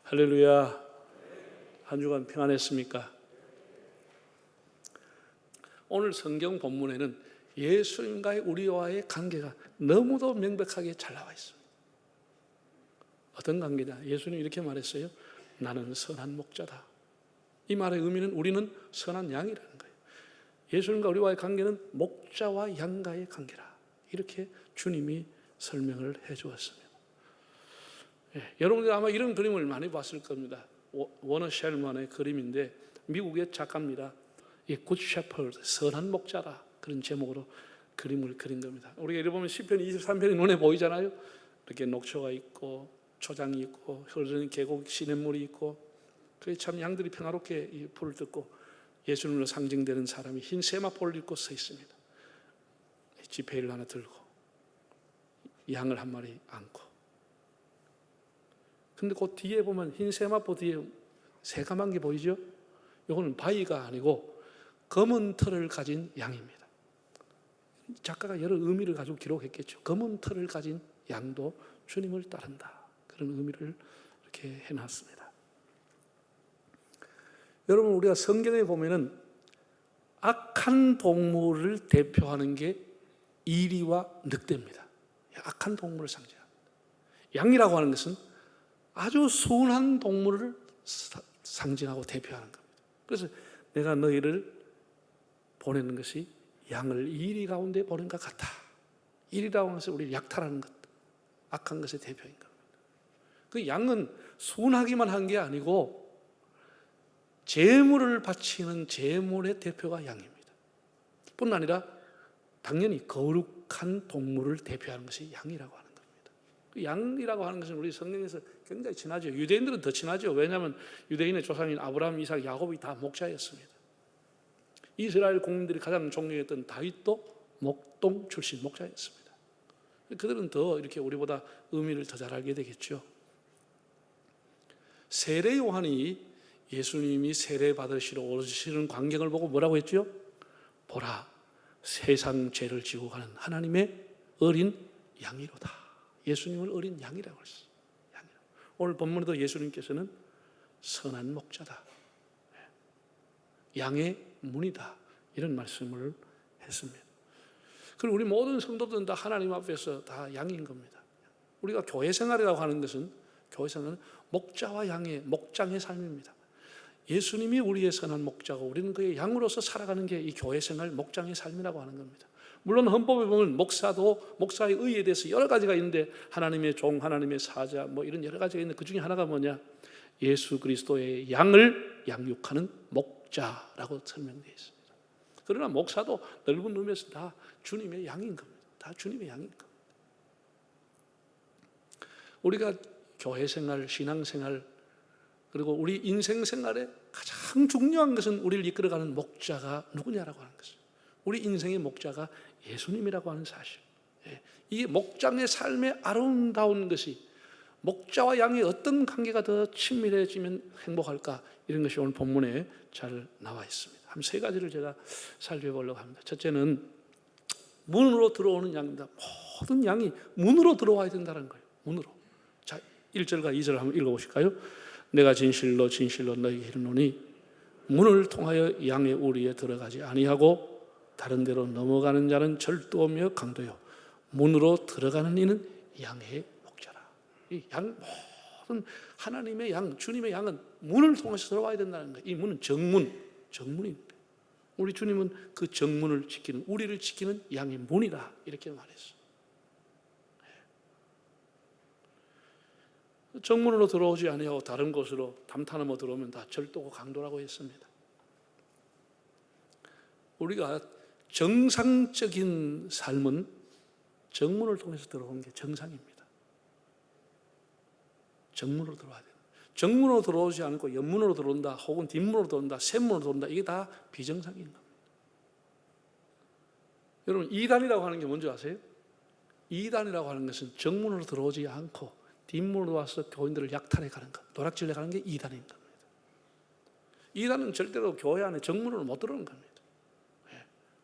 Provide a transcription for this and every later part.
할렐루야. 한 주간 평안했습니까? 오늘 성경 본문에는 예수님과의 우리와의 관계가 너무도 명백하게 잘 나와 있습니다. 어떤 관계냐? 예수님이 이렇게 말했어요. 나는 선한 목자다. 이 말의 의미는 우리는 선한 양이라는 거예요. 예수님과 우리와의 관계는 목자와 양과의 관계라. 이렇게 주님이 설명을 해 주었습니다. 여러분들 아마 이런 그림을 많이 봤을 겁니다. 워너 쉘먼의 그림인데 미국의 작가입니다. 굿 셰퍼드, 선한 목자라, 그런 제목으로 그림을 그린 겁니다. 우리가 이렇게 보면 시편 23편이 눈에 보이잖아요. 이렇게 녹초가 있고 초장이 있고 흐르는 계곡 시냇물이 있고, 그게 참 양들이 평화롭게 풀을 뜯고 예수님으로 상징되는 사람이 흰 세마포를 입고 서 있습니다. 지폐를 하나 들고 양을 한 마리 안고. 근데 그 뒤에 보면 흰 세마포 뒤에 새까만 게 보이죠? 이거는 바위가 아니고 검은 털을 가진 양입니다. 작가가 여러 의미를 가지고 기록했겠죠. 검은 털을 가진 양도 주님을 따른다, 그런 의미를 이렇게 해놨습니다. 여러분, 우리가 성경에 보면은 악한 동물을 대표하는 게 이리와 늑대입니다. 악한 동물을 상징합니다. 양이라고 하는 것은 아주 순한 동물을 상징하고 대표하는 겁니다. 그래서 내가 너희를 보내는 것이 양을 이리 가운데 보낸 것 같다. 이리라고 하는 것은 우리를 약탈하는 것, 악한 것의 대표인 겁니다. 그 양은 순하기만 한 게 아니고 제물을 바치는 제물의 대표가 양입니다. 뿐 아니라 당연히 거룩한 동물을 대표하는 것이 양이라고 하는 겁니다. 양이라고 하는 것은 우리 성경에서 굉장히 친하죠. 유대인들은 더 친하죠. 왜냐하면 유대인의 조상인 아브라함, 이삭, 야곱이 다 목자였습니다. 이스라엘 국민들이 가장 존경했던 다윗도 목동 출신 목자였습니다. 그들은 더 이렇게 우리보다 의미를 더 잘 알게 되겠죠. 세례 요한이 예수님이 세례 받으시러 오시는 광경을 보고 뭐라고 했죠? 보라, 세상 죄를 지고 가는 하나님의 어린 양이로다. 예수님을 어린 양이라고 했어요. 오늘 본문에도 예수님께서는 선한 목자다, 양의 문이다, 이런 말씀을 했습니다. 그리고 우리 모든 성도들은 다 하나님 앞에서 다 양인 겁니다. 우리가 교회 생활이라고 하는 것은, 교회 생활은 목자와 양의 목장의 삶입니다. 예수님이 우리의 선한 목자고 우리는 그의 양으로서 살아가는 게 이 교회 생활 목장의 삶이라고 하는 겁니다. 물론 헌법에 보면 목사도 목사의 의에 대해서 여러 가지가 있는데 하나님의 종, 하나님의 사자, 뭐 이런 여러 가지가 있는데 그 중에 하나가 뭐냐? 예수 그리스도의 양을 양육하는 목자라고 설명되어 있습니다. 그러나 목사도 넓은 의미에서 다 주님의 양인 겁니다. 다 주님의 양인 겁니다. 우리가 교회 생활, 신앙 생활, 그리고 우리 인생 생활에 가장 중요한 것은 우리를 이끌어가는 목자가 누구냐라고 하는 것이죠. 우리 인생의 목자가 예수님이라고 하는 사실. 이 목장의 삶의 아름다운 것이, 목자와 양의 어떤 관계가 더 친밀해지면 행복할까, 이런 것이 오늘 본문에 잘 나와 있습니다. 한 세 가지를 제가 살펴보려고 합니다. 첫째는 문으로 들어오는 양입니다. 모든 양이 문으로 들어와야 된다는 거예요. 문으로. 자, 1절과 2절 한번 읽어보실까요? 내가 진실로 진실로 너희에게 이르노니 문을 통하여 양의 우리에 들어가지 아니하고 다른 데로 넘어가는 자는 절도며 강도요, 문으로 들어가는 이는 양의 목자라. 이 양, 모든 하나님의 양, 주님의 양은 문을 통해서 들어와야 된다는 거예요. 이 문은 정문입니다. 우리 주님은 그 정문을 지키는, 우리를 지키는 양의 문이다, 이렇게 말했어요. 정문으로 들어오지 아니하고 다른 곳으로 담타넘어 들어오면 다 절도고 강도라고 했습니다. 우리가 정상적인 삶은 정문을 통해서 들어오는 게 정상입니다. 정문으로 들어와야 돼요. 정문으로 들어오지 않고 옆문으로 들어온다, 혹은 뒷문으로 들어온다, 샘문으로 들어온다, 이게 다 비정상인 겁니다. 여러분, 이단이라고 하는 게 뭔지 아세요? 이단이라고 하는 것은 정문으로 들어오지 않고 뒷문으로 와서 교인들을 약탈해 가는 것, 노략질해 가는 게 이단인 겁니다. 이단은 절대로 교회 안에 정문으로 못 들어오는 겁니다.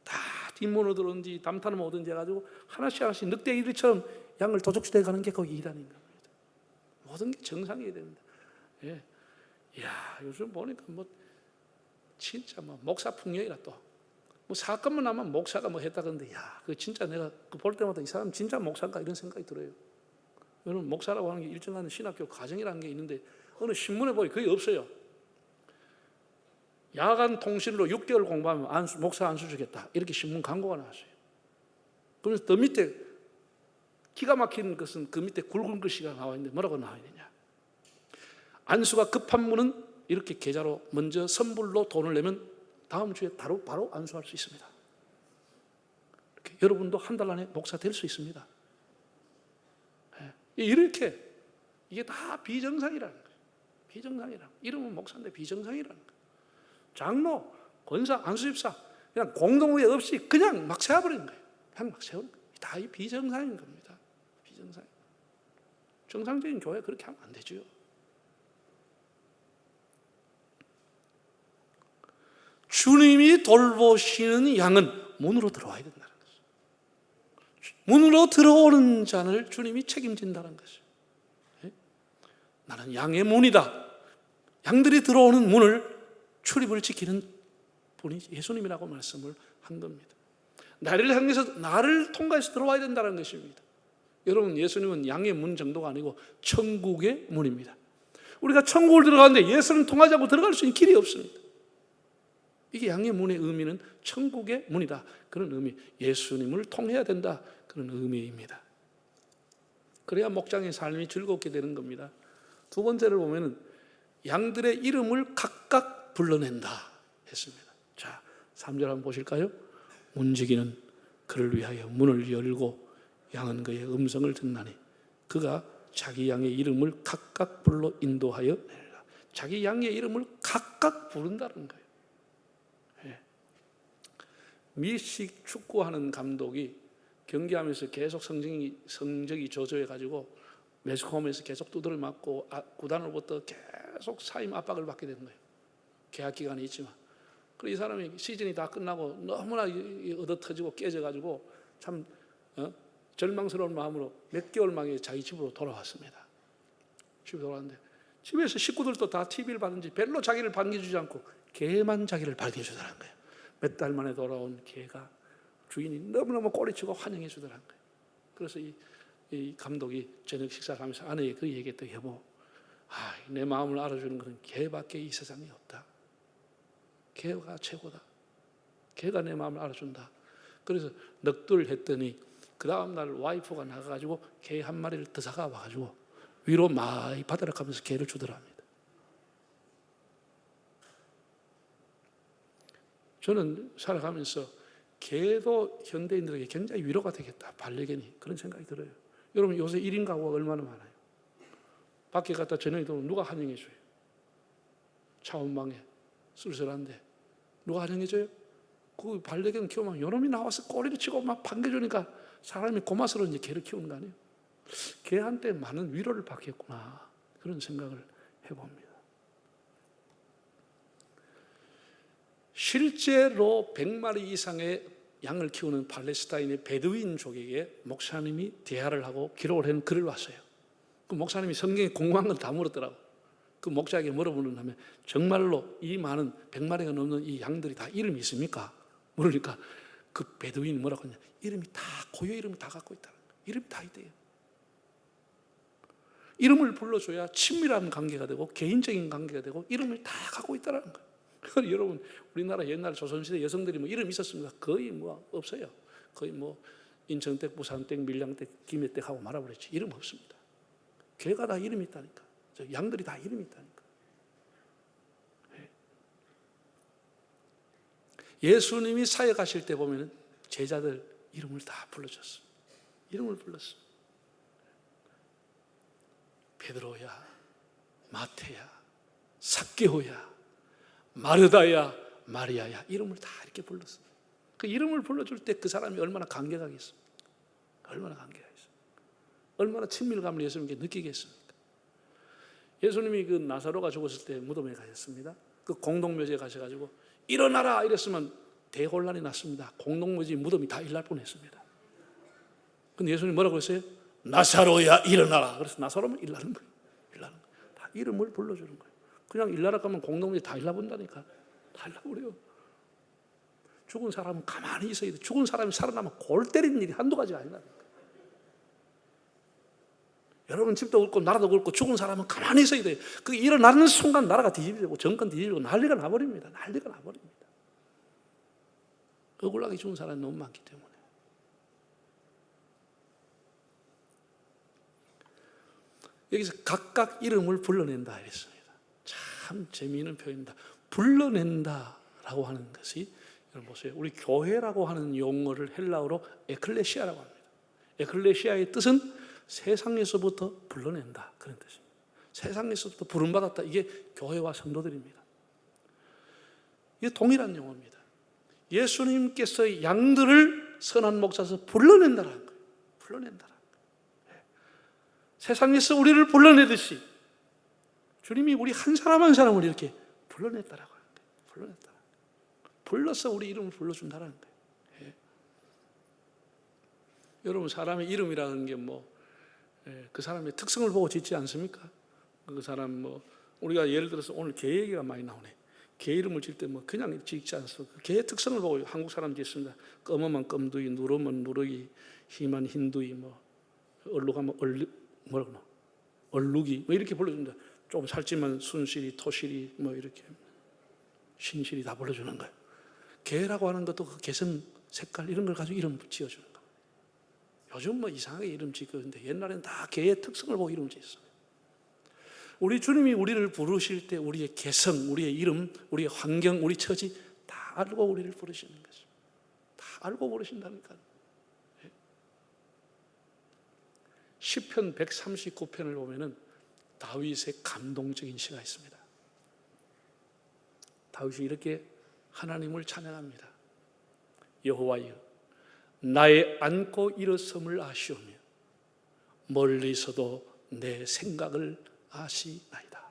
다 뒷문으로 들어오든지 담타넘어 오든지 해가지고 하나씩 늑대이들처럼 양을 도둑질해 가는 게 거기 이단인 겁니다. 모든 게 정상이어야 됩니다. 예. 이야, 요즘 보니까 뭐 진짜 뭐 목사 풍년이라 또 뭐 사건만 나면 목사가 뭐 했다 그러는데, 야, 그 진짜 내가 볼 때마다 이 사람 진짜 목사인가 이런 생각이 들어요. 여러분, 목사라고 하는 게 일정한 신학교 과정이라는 게 있는데 어느 신문에 보니 그게 없어요. 야간 통신으로 6개월 공부하면 목사 안수 주겠다, 이렇게 신문 광고가 나왔어요. 그러면서 더 밑에 기가 막힌 것은 그 밑에 굵은 글씨가 나와 있는데 뭐라고 나와 있느냐, 안수가 급한 분은 이렇게 계좌로 먼저 선불로 돈을 내면 다음 주에 바로 안수할 수 있습니다. 이렇게 여러분도 한 달 안에 목사 될 수 있습니다. 이렇게 이게 다 비정상이라는 거예요. 비정상이라는 거예요. 이름은 목사인데 비정상이라는 거예요. 장로, 권사, 안수집사 그냥 공동의회 없이 그냥 막 세워버리는 거예요. 그냥 막 세우는 거예요. 다 이 비정상인 겁니다. 비정상. 정상적인 교회 그렇게 하면 안 되죠. 주님이 돌보시는 양은 문으로 들어와야 된다는 것이죠. 문으로 들어오는 자를 주님이 책임진다는 것이죠. 나는 양의 문이다. 양들이 들어오는 문을 출입을 지키는 분이 예수님이라고 말씀을 한 겁니다. 나를 향해서, 나를 통과해서 들어와야 된다는 것입니다. 여러분, 예수님은 양의 문 정도가 아니고 천국의 문입니다. 우리가 천국을 들어가는데 예수님 통하지 않고 들어갈 수 있는 길이 없습니다. 이게 양의 문의 의미는 천국의 문이다, 그런 의미, 예수님을 통해야 된다, 그런 의미입니다. 그래야 목장의 삶이 즐겁게 되는 겁니다. 두 번째를 보면은 양들의 이름을 각각 불러낸다 했습니다. 자, 3절 한번 보실까요? 문지기는 그를 위하여 문을 열고 양은 그의 음성을 듣나니 그가 자기 양의 이름을 각각 불러 인도하여 내리라. 자기 양의 이름을 각각 부른다는 거예요. 미식 축구하는 감독이 경기하면서 계속 성적이 저조해가지고 매스컴에서 계속 두드려 맞고 구단으로부터 계속 사임 압박을 받게 되는 거예요. 계약 기간이 있지만. 그리고 이 사람이 시즌이 다 끝나고 너무나 얻어 터지고 깨져가지고 참 절망스러운 마음으로 몇 개월 만에 자기 집으로 돌아왔습니다. 집에 돌아왔는데 집에서 식구들도 다 TV를 봤는지 별로 자기를 반겨주지 않고 개만 자기를 반겨주더라는 거예요. 몇 달 만에 돌아온 개가 주인이 너무너무 꼬리치고 환영해 주더라는 거예요. 그래서 이 감독이 저녁 식사를 하면서 아내에게 그 얘기했더니, 여보, 내 마음을 알아주는 것은 개밖에 이 세상에 없다. 개가 최고다. 개가 내 마음을 알아준다. 그래서 넋두를 했더니 그 다음날 와이프가 나가가지고 개 한 마리를 더 사가 와가지고 위로 많이 바다락 하면서 개를 주더랍니다. 저는 살아가면서 개도 현대인들에게 굉장히 위로가 되겠다, 반려견이, 그런 생각이 들어요. 여러분, 요새 1인 가구가 얼마나 많아요. 밖에 갔다 저녁에 들어오면 누가 환영해줘요? 차원방에 쓸쓸한데 누가 환영해줘요? 그 반려견 키우면 요놈이 나와서 꼬리를 치고 막 반겨주니까 사람이 고마스러운 이제 개를 키우는 거 아니에요? 개한테 많은 위로를 받겠구나, 그런 생각을 해봅니다. 실제로 100마리 이상의 양을 키우는 팔레스타인의 베두인족에게 목사님이 대화를 하고 기록을 한 글을 왔어요. 그 목사님이 성경에 궁금한 건 다 물었더라고. 그 목자에게 물어보는 다음에 정말로 이 많은 100마리가 넘는 이 양들이 다 이름이 있습니까? 물으니까 그 베두인이 뭐라고 하냐, 이름이 다, 고유 이름을 다 갖고 있다는 거예요. 이름이 다 있대요. 이름을 불러줘야 친밀한 관계가 되고 개인적인 관계가 되고 이름을 다 갖고 있다는 거예요. 여러분, 우리나라 옛날 조선시대 여성들이 뭐 이름 있었습니까? 거의 뭐 없어요. 거의 뭐 인천댁, 부산댁, 밀양댁, 김해댁 하고 말아버렸지. 이름 없습니다. 개가 다 이름이 있다니까. 양들이 다 이름이 있다니까. 예수님이 사역하실 때 보면 제자들 이름을 다 불러줬어요. 이름을 불렀어요. 베드로야, 마태야, 삭개오야, 마르다야, 마리아야, 이름을 다 이렇게 불렀어요. 그 이름을 불러줄 때 그 사람이 얼마나 감격하겠습니까? 얼마나 감격하겠습니까? 얼마나 친밀감을 예수님께 느끼겠습니까? 예수님이 그 나사로가 죽었을 때 무덤에 가셨습니다. 그 공동묘지에 가셔가지고 일어나라 이랬으면 대혼란이 났습니다. 공동묘지 무덤이 다 일날 뻔했습니다. 근데 예수님이 뭐라고 했어요? 나사로야 일어나라. 그래서 나사로면 일나는 거예요. 일나는 거예요. 다 이름을 불러주는 거예요. 그냥 일나라 가면 공동체 다 일나본다니까. 다 일나버려요. 죽은 사람은 가만히 있어야 돼. 죽은 사람이 살아나면 골 때리는 일이 한두 가지가 아니라니까. 여러분 집도 굵고 나라도 굵고 죽은 사람은 가만히 있어야 돼요. 그게 일어나는 순간 나라가 뒤집어지고 정권 뒤집어지고 난리가 나버립니다. 난리가 나버립니다. 억울하게 죽은 사람이 너무 많기 때문에. 여기서 각각 이름을 불러낸다 이랬습니다. 참 재미있는 표현입니다. 불러낸다라고 하는 것이, 여러분 보세요. 우리 교회라고 하는 용어를 헬라어로 에클레시아라고 합니다. 에클레시아의 뜻은 세상에서부터 불러낸다, 그런 뜻입니다. 세상에서부터 부름받았다, 이게 교회와 성도들입니다. 이게 동일한 용어입니다. 예수님께서 양들을 선한 목자에서 불러낸다라는 거예요. 불러낸다라는 거예요. 세상에서 우리를 불러내듯이 주님이 우리 한 사람 한 사람을 이렇게 불러냈다라고 하는 거예요. 불러냈다. 불러서 우리 이름을 불러준다라는 거예요. 여러분, 사람의 이름이라는 게 그 사람의 특성을 보고 짓지 않습니까? 그 사람 우리가 예를 들어서 오늘 개 얘기가 많이 나오네. 개 이름을 짓 때 그냥 짓지 않습니다. 그 개의 특성을 보고 한국 사람 짓습니다. 검으면 검두이, 누르면 누르기, 희면 흰두이, 얼룩하면 얼룩이 이렇게 불러줍니다. 좀 살찌면 순실이, 토실이, 이렇게 신실이 다 불러주는 거예요. 개라고 하는 것도 그 개성, 색깔 이런 걸 가지고 이름 지어주는 거예요. 요즘 이상하게 이름 짓는데 옛날에는 다 개의 특성을 보고 이름을 지었어요. 우리 주님이 우리를 부르실 때 우리의 개성, 우리의 이름, 우리의 환경, 우리 처지 다 알고 우리를 부르시는 거죠. 다 알고 부르신다니까요. 시편 139편을 보면은 다윗의 감동적인 시가 있습니다. 다윗이 이렇게 하나님을 찬양합니다. 여호와여, 나의 앉고 일어섬을 아시오며 멀리서도 내 생각을 아시나이다.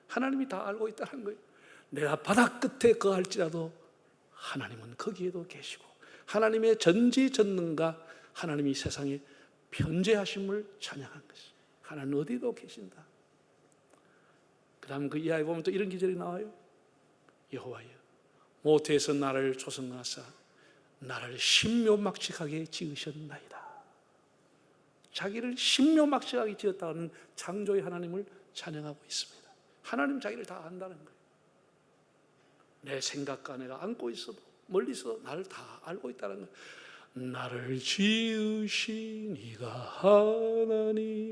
하나님이 다 알고 있다는 거예요. 내가 바다 끝에 거할지라도 하나님은 거기에도 계시고, 하나님의 전지전능과 하나님이 세상에 편재하심을 찬양한 것이, 하나님은 어디도 계신다. 그 다음 그 이하에 보면 또 이런 기절이 나와요. 여호와여, 모태에서 나를 조성하사 나를 신묘막측하게 지으셨나이다. 자기를 신묘막측하게 지었다는 창조의 하나님을 찬양하고 있습니다. 하나님 자기를 다 안다는 거예요. 내 생각과 내가 안고 있어도 멀리서 나를 다 알고 있다는 거예요. 나를 지으신 이가 하나님,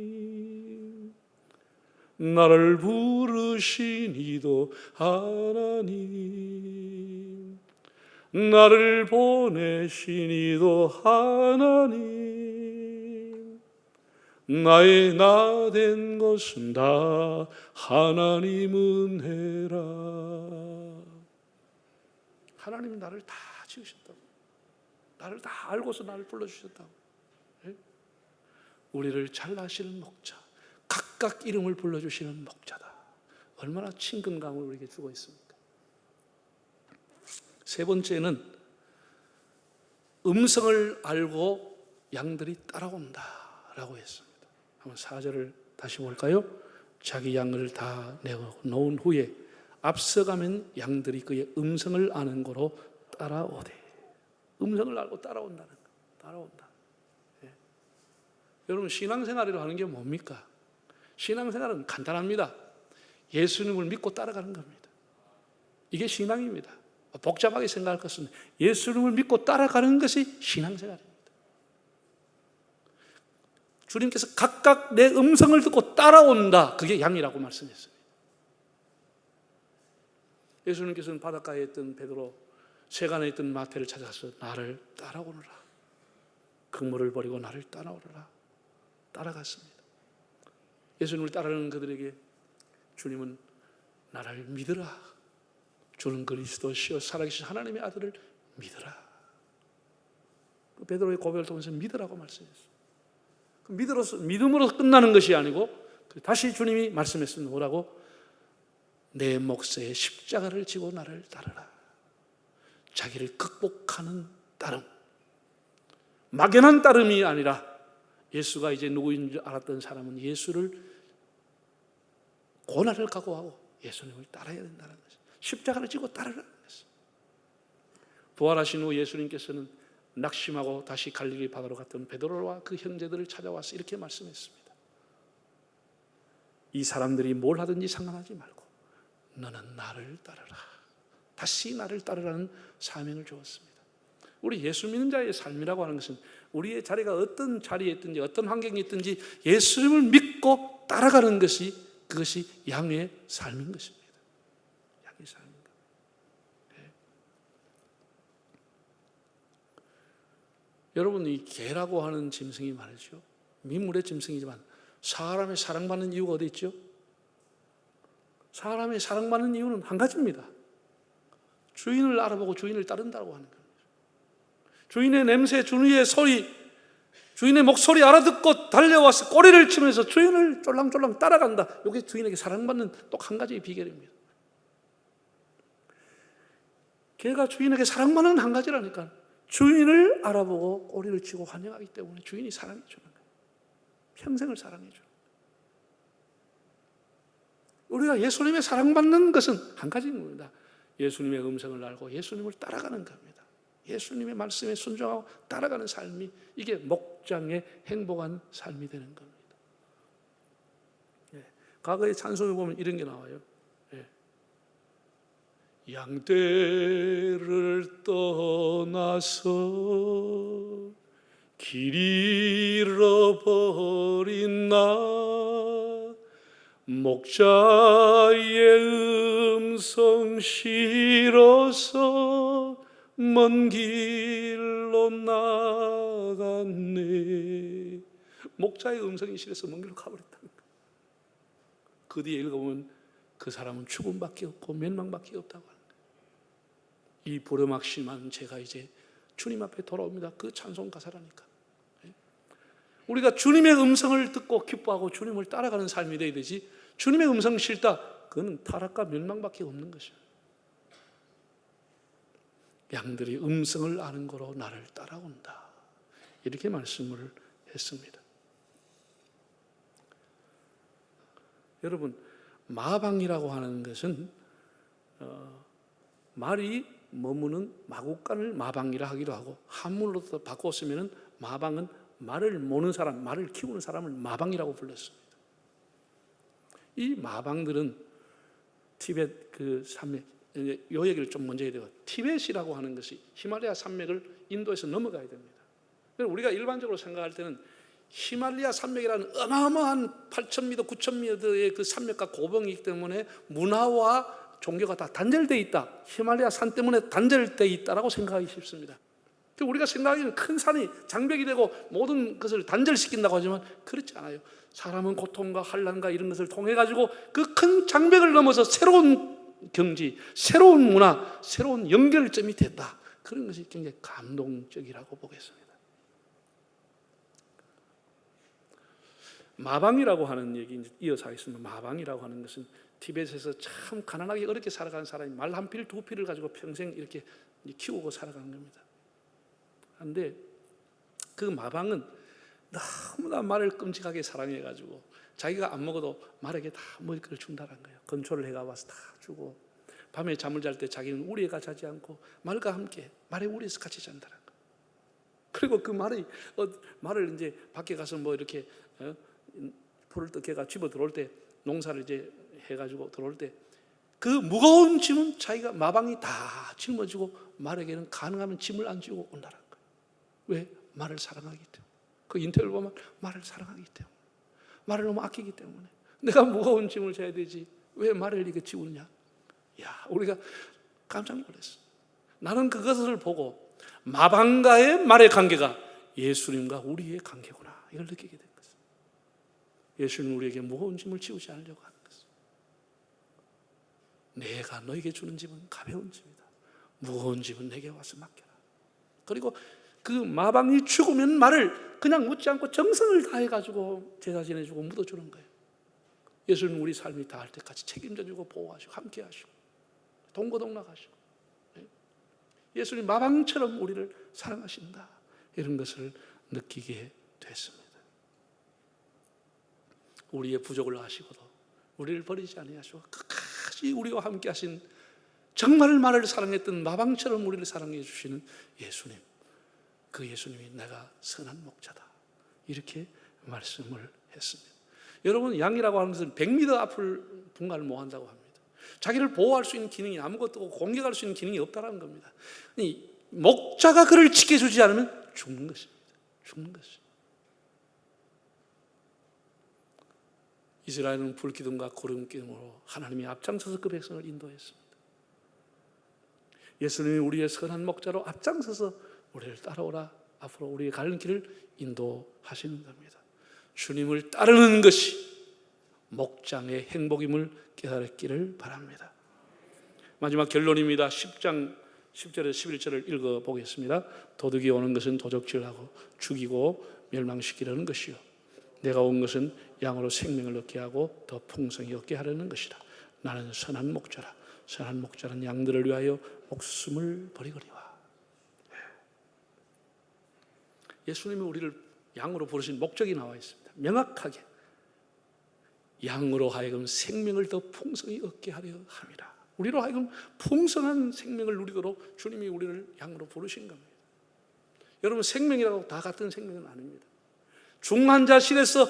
나를 부르신 이도 하나님, 나를 보내신 이도 하나님, 나의 나 된 것은 다 하나님 은혜라. 하나님이 나를 다 지으셨다고, 나를 다 알고서 나를 불러주셨다고. 우리를 잘 아시는 목자, 각각 이름을 불러주시는 목자다. 얼마나 친근감을 우리에게 주고 있습니까? 세 번째는 음성을 알고 양들이 따라온다라고 했습니다. 한번 4절을 다시 볼까요? 자기 양을 다 내어놓은 후에 앞서가면 양들이 그의 음성을 아는 고로 따라오되. 음성을 알고 따라온다는 거. 따라온다. 여러분, 신앙생활이라고 하는 게 뭡니까? 신앙생활은 간단합니다. 예수님을 믿고 따라가는 겁니다. 이게 신앙입니다. 복잡하게 생각할 것은 예수님을 믿고 따라가는 것이 신앙생활입니다. 주님께서 각각 내 음성을 듣고 따라온다. 그게 양이라고 말씀했습니다. 예수님께서는 바닷가에 있던 베드로, 세간에 있던 마태를 찾아서 나를 따라오너라. 그물을 버리고 나를 따라오너라. 따라갔습니다. 예수님을 따르는 그들에게 주님은 나를 믿으라. 주는 그리스도시요 살아계신 하나님의 아들을 믿으라. 베드로의 고백을 통해서 믿으라고 말씀했어요. 믿음으로 끝나는 것이 아니고 다시 주님이 말씀했습니다. 뭐라고? 내 몫의 십자가를 지고 나를 따르라. 자기를 극복하는 따름, 막연한 따름이 아니라 예수가 이제 누구인 줄 알았던 사람은 예수를 고난을 각오하고 예수님을 따라야 된다는 것이죠. 십자가를 지고 따르라는 것이죠. 부활하신 후 예수님께서는 낙심하고 다시 갈릴리 바다로 갔던 베드로와 그 형제들을 찾아와서 이렇게 말씀했습니다. 이 사람들이 뭘 하든지 상관하지 말고 너는 나를 따르라. 다시 나를 따르라는 사명을 주었습니다. 우리 예수 믿는 자의 삶이라고 하는 것은 우리의 자리가 어떤 자리에 있든지 어떤 환경에 있든지 예수님을 믿고 따라가는 것이, 그것이 양의 삶인 것입니다. 양의 삶입니다. 네. 여러분, 이 개라고 하는 짐승이 말이죠, 민물의 짐승이지만 사람의 사랑받는 이유가 어디 있죠? 사람의 사랑받는 이유는 한 가지입니다. 주인을 알아보고 주인을 따른다고 하는 겁니다. 주인의 냄새, 주인의 소리, 주인의 목소리 알아듣고 달려와서 꼬리를 치면서 주인을 쫄랑쫄랑 따라간다. 이게 주인에게 사랑받는 또 한 가지의 비결입니다. 개가 주인에게 사랑받는 한 가지라니까, 주인을 알아보고 꼬리를 치고 환영하기 때문에 주인이 사랑해 주는 거예요. 평생을 사랑해 주는 거예요. 우리가 예수님의 사랑받는 것은 한 가지인 겁니다. 예수님의 음성을 알고 예수님을 따라가는 겁니다. 예수님의 말씀에 순종하고 따라가는 삶이, 이게 목장의 행복한 삶이 되는 겁니다. 예. 과거의 찬송에 보면 이런 게 나와요. 예. 양떼를 떠나서 길 잃어버린 나, 목자의 음성 싫어서 먼 길로 나갔네. 목자의 음성이 싫어서 먼 길로 가버렸다는 거예요. 그 뒤에 읽어보면 그 사람은 죽음밖에 없고 멸망밖에 없다고 하는 거예요. 이 부르막심한 제가 이제 주님 앞에 돌아옵니다. 그 찬송 가사라니까. 우리가 주님의 음성을 듣고 기뻐하고 주님을 따라가는 삶이 되어야 되지, 주님의 음성 싫다, 그건 타락과 멸망밖에 없는 것이에요. 양들이 음성을 아는 거로 나를 따라온다, 이렇게 말씀을 했습니다. 여러분, 마방이라고 하는 것은 말이 머무는 마국간을 마방이라 하기도 하고, 한문으로 바꿨으면 마방은 말을 모는 사람, 말을 키우는 사람을 마방이라고 불렀습니다. 이 마방들은 티벳 그 산맥, 이 얘기를 좀 먼저 해야 돼요. 티벳이라고 하는 것이 히말라야 산맥을 인도에서 넘어가야 됩니다. 우리가 일반적으로 생각할 때는 히말라야 산맥이라는 어마어마한 8,000m, 9,000m의 그 산맥과 고봉이기 때문에 문화와 종교가 다 단절되어 있다, 히말라야 산 때문에 단절되어 있다라고 생각하기 쉽습니다. 우리가 생각하기는 큰 산이 장벽이 되고 모든 것을 단절시킨다고 하지만 그렇지 않아요. 사람은 고통과 환난과 이런 것을 통해 가지고 그 큰 장벽을 넘어서 새로운 경지, 새로운 문화, 새로운 연결점이 됐다. 그런 것이 굉장히 감동적이라고 보겠습니다. 마방이라고 하는 얘기 이어서 하겠습니다. 마방이라고 하는 것은 티벳에서 참 가난하게 어렵게 살아가는 사람이 말 한 필, 두 필을 가지고 평생 이렇게 키우고 살아가는 겁니다. 그런데 그 마방은 너무나 말을 끔찍하게 사랑해가지고 자기가 안 먹어도 말에게 다 먹을 걸 준다는 거예요. 건초를 해가 와서 다 주고, 밤에 잠을 잘 때 자기는 우리에가 자지 않고 말과 함께 말의 우리에서 같이 잔다는 거예요. 그리고 그 말을 이제 밖에 가서 뭐 이렇게 풀을 뜯겨가 집어 들어올 때, 농사를 이제 해가지고 들어올 때 그 무거운 짐은 자기가 마방이 다 짊어지고 말에게는 가능하면 짐을 안 지고 온다는 거예요. 왜? 말을 사랑하기 때문에. 그 인터뷰를 보면 말을 사랑하기 때문에, 말을 너무 아끼기 때문에. 내가 무거운 짐을 져야 되지 왜 말을 이렇게 지우느냐. 야, 우리가 깜짝 놀랐어. 나는 그것을 보고 마방과의 말의 관계가 예수님과 우리의 관계구나, 이걸 느끼게 된 것입니다. 예수님은 우리에게 무거운 짐을 지우지 않으려고 하는 것입니다. 내가 너에게 주는 짐은 가벼운 짐이다, 무거운 짐은 내게 와서 맡겨라. 그리고 그 마방이 죽으면 말을 그냥 묻지 않고 정성을 다해가지고 제사 지내주고 묻어주는 거예요. 예수님은 우리 삶이 다할 때까지 책임져주고 보호하시고 함께하시고 동고동락하시고, 예수님 마방처럼 우리를 사랑하신다, 이런 것을 느끼게 됐습니다. 우리의 부족을 아시고도 우리를 버리지 아니하시고 끝까지 우리와 함께 하신, 정말 나를 사랑했던 마방처럼 우리를 사랑해 주시는 예수님, 그 예수님이 내가 선한 목자다, 이렇게 말씀을 했습니다. 여러분, 양이라고 하는 것은 100m 앞을 분간을 못 한다고 합니다. 자기를 보호할 수 있는 기능이 아무것도 없고 공격할 수 있는 기능이 없다는 겁니다. 목자가 그를 지켜주지 않으면 죽는 것입니다. 죽는 것입니다. 이스라엘은 불기둥과 구름기둥으로 하나님이 앞장서서 그 백성을 인도했습니다. 예수님이 우리의 선한 목자로 앞장서서 우리를 따라오라, 앞으로 우리의 가는 길을 인도하시는 겁니다. 주님을 따르는 것이 목장의 행복임을 깨달았기를 바랍니다. 마지막 결론입니다. 10장 10절에서 11절을 읽어보겠습니다. 도둑이 오는 것은 도적질하고 죽이고 멸망시키려는 것이요, 내가 온 것은 양으로 생명을 얻게 하고 더 풍성히 얻게 하려는 것이라. 나는 선한 목자라. 선한 목자는 양들을 위하여 목숨을 버리거니와. 예수님이 우리를 양으로 부르신 목적이 나와 있습니다. 명확하게 양으로 하여금 생명을 더 풍성히 얻게 하려 함이라. 우리로 하여금 풍성한 생명을 누리도록 주님이 우리를 양으로 부르신 겁니다. 여러분, 생명이라고 다 같은 생명은 아닙니다. 중환자실에서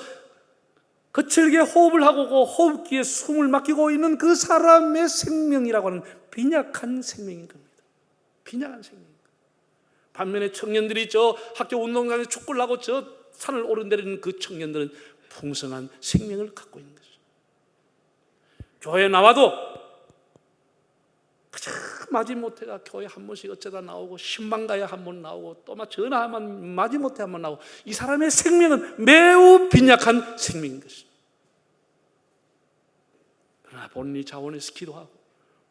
거칠게 호흡을 하고 호흡기에 숨을 맡기고 있는 그 사람의 생명이라고 하는 빈약한 생명인 겁니다. 빈약한 생명. 반면에 청년들이 저 학교 운동장에서 축구를 하고 저 산을 오르내리는 그 청년들은 풍성한 생명을 갖고 있는 것이죠. 교회에 나와도 그저 마지못해가 교회 한 번씩 어쩌다 나오고, 신방 가야 한 번 나오고, 또 막 전화하면 마지못해 한 번 나오고, 이 사람의 생명은 매우 빈약한 생명인 것이죠. 그러나 본인이 자원해서 기도하고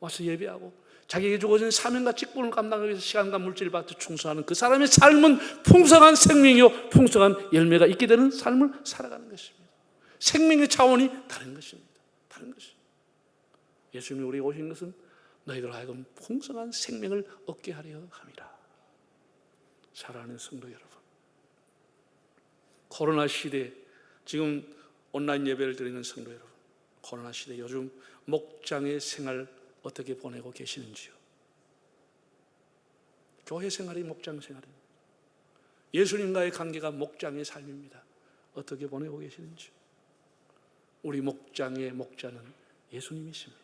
와서 예배하고 자기에게 주어진 사명과 직분을 감당하기 위해서 시간과 물질을 받고 충성하는 그 사람의 삶은 풍성한 생명이요, 풍성한 열매가 있게 되는 삶을 살아가는 것입니다. 생명의 차원이 다른 것입니다. 다른 것입니다. 예수님이 우리에게 오신 것은 너희들 하여금 풍성한 생명을 얻게 하려 함이라. 사랑하는 성도 여러분, 코로나 시대, 지금 온라인 예배를 드리는 성도 여러분, 코로나 시대 요즘 목장의 생활 어떻게 보내고 계시는지요? 교회 생활이 목장 생활입니다. 예수님과의 관계가 목장의 삶입니다. 어떻게 보내고 계시는지요? 우리 목장의 목자는 예수님이십니다.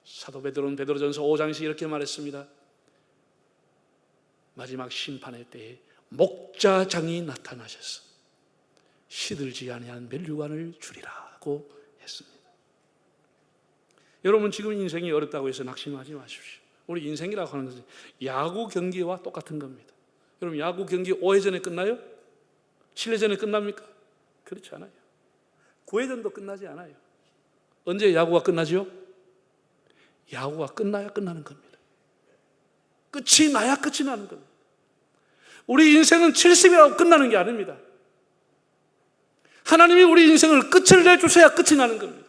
사도 베드로는 베드로전서 5장에서 이렇게 말했습니다. 마지막 심판의 때에 목자장이 나타나셔서 시들지 아니한 멸류관을 주리라고 했습니다. 여러분, 지금 인생이 어렵다고 해서 낙심하지 마십시오. 우리 인생이라고 하는 것은 야구 경기와 똑같은 겁니다. 여러분, 야구 경기 5회전에 끝나요? 7회전에 끝납니까? 그렇지 않아요. 9회전도 끝나지 않아요. 언제 야구가 끝나죠? 야구가 끝나야 끝나는 겁니다. 끝이 나야 끝이 나는 겁니다. 우리 인생은 70이라고 끝나는 게 아닙니다. 하나님이 우리 인생을 끝을 내주셔야 끝이 나는 겁니다.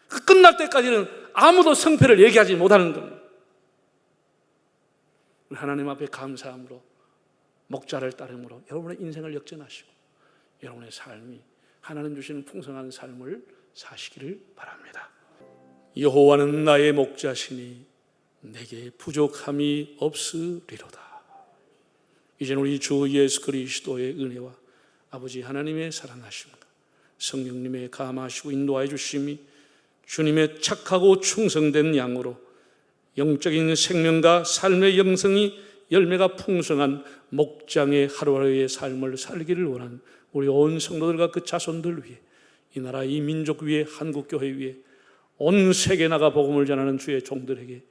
그 끝날 때까지는 아무도 성패를 얘기하지 못하는 겁니다. 하나님 앞에 감사함으로, 목자를 따름으로 여러분의 인생을 역전하시고 여러분의 삶이 하나님 주시는 풍성한 삶을 사시기를 바랍니다. 여호와는 나의 목자시니 내게 부족함이 없으리로다. 이제는 우리 주 예수 그리스도의 은혜와 아버지 하나님의 사랑하심과 성령님의 감하시고 인도하여 주심이 주님의 착하고 충성된 양으로 영적인 생명과 삶의 영성이 열매가 풍성한 목장의 하루하루의 삶을 살기를 원하는 우리 온 성도들과 그 자손들 위해, 이 나라 이 민족 위에, 한국교회 위에, 온 세계 나가 복음을 전하는 주의 종들에게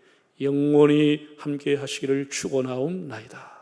영원히 함께 하시기를 축원하옵나이다.